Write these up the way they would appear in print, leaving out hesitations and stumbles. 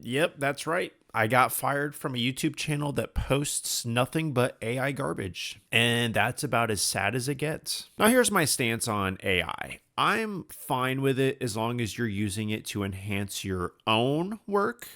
Yep, that's right. I got fired from a YouTube channel that posts nothing but AI garbage. And that's about as sad as it gets. Now, here's my stance on AI. I'm fine with it as long as you're using it to enhance your own work.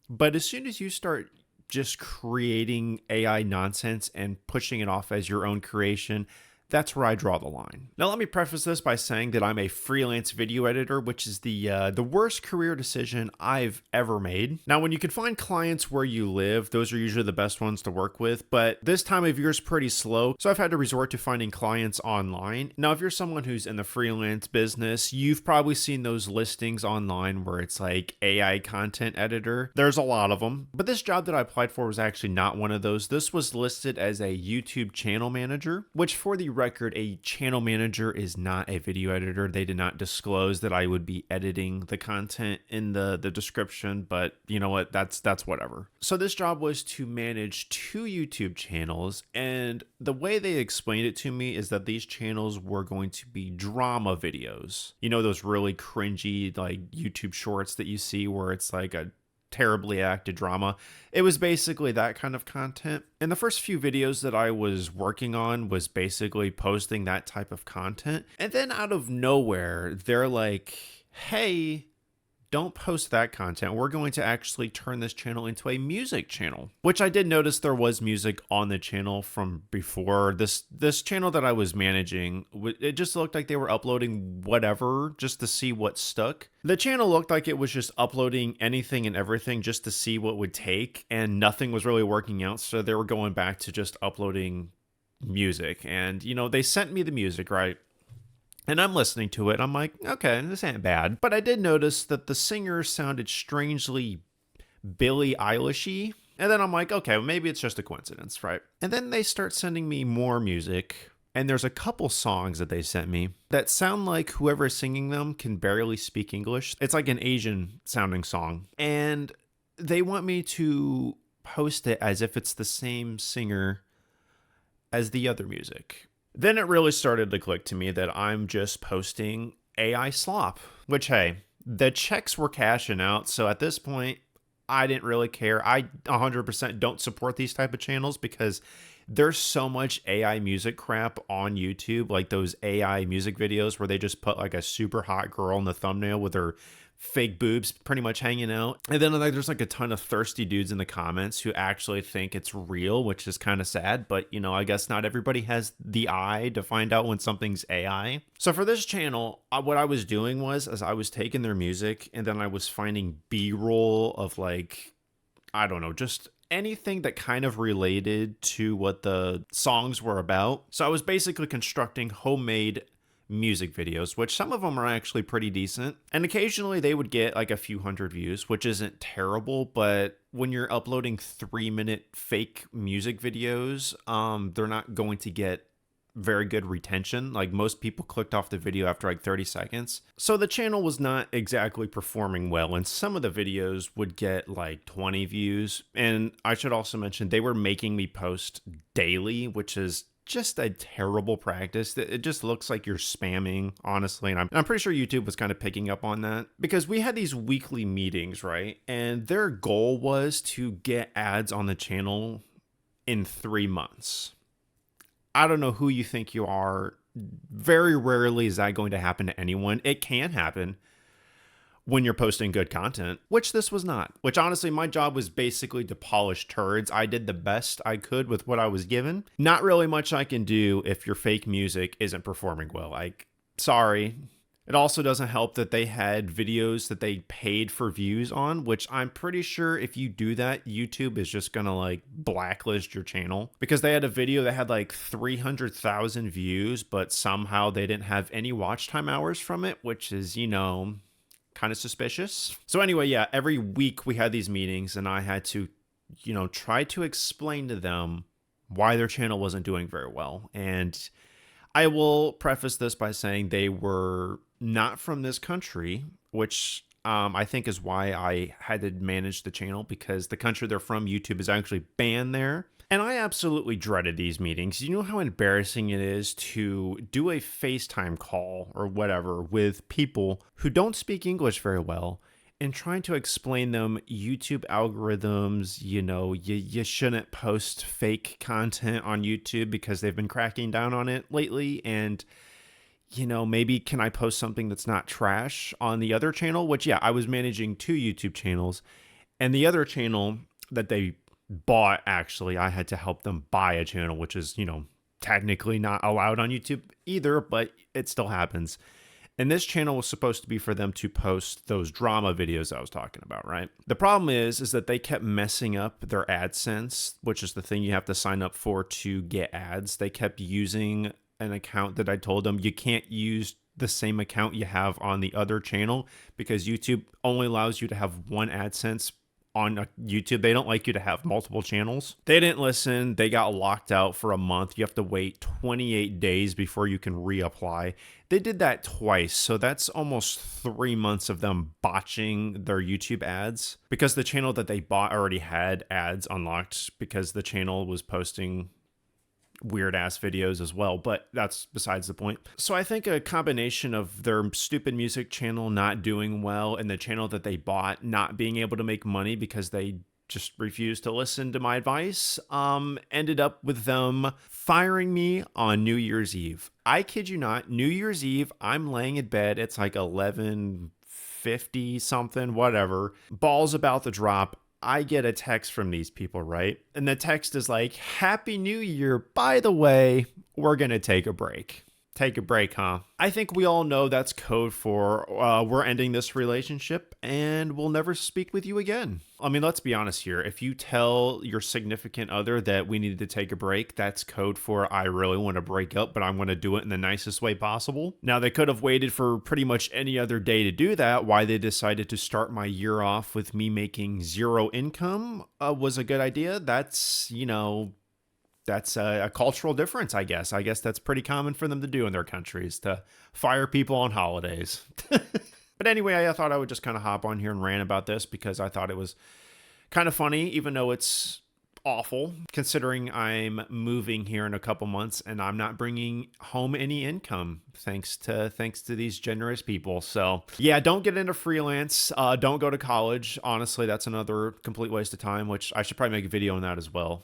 But as soon as you start just creating AI nonsense and pushing it off as your own creation, that's where I draw the line. Now, let me preface this by saying that I'm a freelance video editor, which is the worst career decision I've ever made. Now, when you can find clients where you live, those are usually the best ones to work with, but this time of year is pretty slow, so I've had to resort to finding clients online. Now, if you're someone who's in the freelance business, you've probably seen those listings online where it's like AI content editor. There's a lot of them, but this job that I applied for was actually not one of those. This was listed as a YouTube channel manager, which for the record, a channel manager is not a video editor. They did not disclose that I would be editing the content in the description, but you know what? That's whatever. So this job was to manage 2 YouTube channels, and the way they explained it to me is that these channels were going to be drama videos. You know, those really cringy like YouTube shorts that you see where it's like a terribly acted drama. It was basically that kind of content. And the first few videos that I was working on was basically posting that type of content. And then out of nowhere, they're like, hey, don't post that content. We're going to actually turn this channel into a music channel, which I did notice there was music on the channel from before. This channel that I was managing, it just looked like they were uploading whatever just to see what stuck. The channel looked like it was just uploading anything and everything just to see what would take, and nothing was really working out. So they were going back to just uploading music. And, you know, they sent me the music, right? And I'm listening to it. I'm like, okay, this ain't bad. But I did notice that the singer sounded strangely Billie Eilish-y. And then I'm like, okay, well, maybe it's just a coincidence, right? And then they start sending me more music. And there's a couple songs that they sent me that sound like whoever's singing them can barely speak English. It's like an Asian sounding song. And they want me to post it as if it's the same singer as the other music. Then it really started to click to me that I'm just posting AI slop, which, hey, the checks were cashing out. So at this point, I didn't really care. I 100% don't support these type of channels because there's so much AI music crap on YouTube, like those AI music videos where they just put like a super hot girl in the thumbnail with her fake boobs pretty much hanging out. And then like there's like a ton of thirsty dudes in the comments who actually think it's real, which is kind of sad. But, you know, I guess not everybody has the eye to find out when something's AI. So for this channel, what I was doing was I was taking their music and then I was finding B-roll of like, I don't know, just anything that kind of related to what the songs were about. So I was basically constructing homemade music videos, which some of them are actually pretty decent. And occasionally they would get like a few hundred views, which isn't terrible. But when you're uploading 3-minute fake music videos, they're not going to get very good retention. Like most people clicked off the video after like 30 seconds. So the channel was not exactly performing well. And some of the videos would get like 20 views. And I should also mention they were making me post daily, which is just a terrible practice. It just looks like you're spamming, honestly. And I'm pretty sure YouTube was kind of picking up on that because we had these weekly meetings, right? And their goal was to get ads on the channel in 3 months. I don't know who you think you are. Very rarely is that going to happen to anyone. It can happen when you're posting good content, which this was not. Which honestly, my job was basically to polish turds. I did the best I could with what I was given. Not really much I can do if your fake music isn't performing well. Like, sorry. It also doesn't help that they had videos that they paid for views on, which I'm pretty sure if you do that, YouTube is just gonna like blacklist your channel because they had a video that had like 300,000 views, but somehow they didn't have any watch time hours from it, which is, you know, kind of suspicious. So anyway, yeah, every week we had these meetings and I had to, you know, try to explain to them why their channel wasn't doing very well. And I will preface this by saying they were not from this country, which I think is why I had to manage the channel because the country they're from, YouTube is actually banned there. And I absolutely dreaded these meetings. You know how embarrassing it is to do a FaceTime call or whatever with people who don't speak English very well in trying to explain them YouTube algorithms, you shouldn't post fake content on YouTube because they've been cracking down on it lately. And, maybe can I post something that's not trash on the other channel? Which, yeah, I was managing 2 YouTube channels. And the other channel that they bought, actually, I had to help them buy a channel, which is, technically not allowed on YouTube either, but it still happens. And this channel was supposed to be for them to post those drama videos I was talking about, right? The problem is that they kept messing up their AdSense, which is the thing you have to sign up for to get ads. They kept using an account that I told them you can't use the same account you have on the other channel because YouTube only allows you to have one AdSense on YouTube. They don't like you to have multiple channels. They didn't listen. They got locked out for a month. You have to wait 28 days before you can reapply. They did that twice. So that's almost 3 months of them botching their YouTube ads because the channel that they bought already had ads unlocked because the channel was posting weird ass videos as well, but that's besides the point. So I think a combination of their stupid music channel not doing well and the channel that they bought not being able to make money because they just refused to listen to my advice ended up with them firing me on New Year's Eve. I kid you not, New Year's Eve, I'm laying in bed. It's like 11:50 something, whatever. Balls about to drop. I get a text from these people, right? And the text is like, Happy New Year. By the way, we're going to take a break. Take a break, huh? I think we all know that's code for we're ending this relationship and we'll never speak with you again. I mean, let's be honest here. If you tell your significant other that we needed to take a break, that's code for I really want to break up, but I'm going to do it in the nicest way possible. Now, they could have waited for pretty much any other day to do that. Why they decided to start my year off with me making zero income was a good idea. That's, that's a cultural difference, I guess. I guess that's pretty common for them to do in their countries, to fire people on holidays. But anyway, I thought I would just kind of hop on here and rant about this because I thought it was kind of funny, even though it's awful, considering I'm moving here in a couple months and I'm not bringing home any income thanks to these generous people. So yeah, don't get into freelance. Don't go to college. Honestly, that's another complete waste of time, which I should probably make a video on that as well.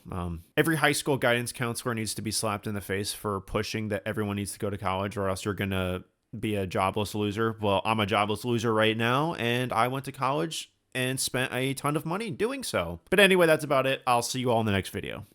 Every high school guidance counselor needs to be slapped in the face for pushing that everyone needs to go to college or else you're going to be a jobless loser. Well, I'm a jobless loser right now and I went to college and spent a ton of money doing so. But anyway, that's about it. I'll see you all in the next video.